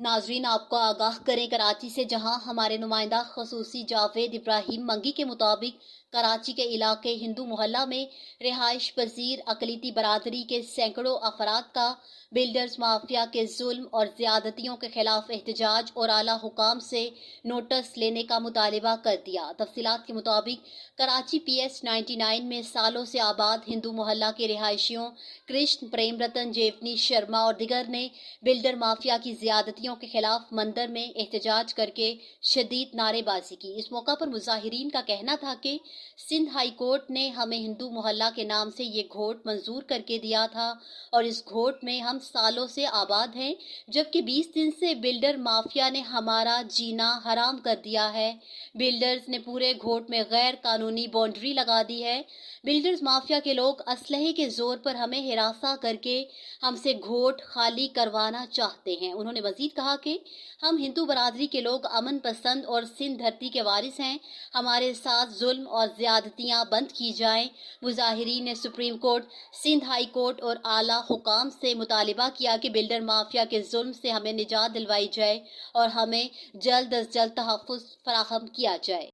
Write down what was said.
नाजरीन, आपको आगाह करें कराची से, जहां हमारे नुमाइंदा खसूसी जावेद इब्राहिम मंगी के मुताबिक कराची के इलाके हिंदू मोहल्ला में रिहाइश पजीर अकलीती बरादरी के सैकड़ों अफराद का बिल्डर्स माफिया के जुल्म और ज्यादतियों के खिलाफ एहतजाज और आला हुकाम से नोटिस लेने का मुतालबा कर दिया। तफसीलात के मुताबिक कराची PS 99 में सालों से आबाद हिंदू मोहल्ला के रिहायशियों कृष्ण, प्रेम रतन, जेवनी शर्मा और दिगर ने बिल्डर माफिया की ज्यादतियों के खिलाफ मंदिर में एहतजाज करके शदीद नारेबाजी की। इस मौका पर मुजाहिरीन का कहना था कि सिंध हाई कोर्ट ने हमें हिंदू मोहल्ला के नाम से ये घोट मंजूर करके दिया था और इस घोट में हम सालों से आबाद हैं, जबकि 20 दिन से बिल्डर माफिया ने हमारा जीना हराम कर दिया है। बिल्डर्स ने पूरे घोट में गैर कानूनी बाउंड्री लगा दी है। बिल्डर्स माफिया के लोग असलहे के जोर पर हमें हिरासा करके हमसे घोट खाली करवाना चाहते हैं। उन्होंने मजीद कहा कि हम हिंदू बरादरी के लोग अमन पसंद और सिंध धरती के वारिस हैं। हमारे साथ जुल्म और ज्यादतियां बंद की जाएं। मुजाहिरीन ने supreme court, Sindh high court और आला हुकाम से मुतालिबा किया कि बिल्डर माफिया के जुल्म से हमें निजात दिलवाई जाए और हमें जल्द अज जल्द तहफ़्फ़ुज़ फराहम किया जाए।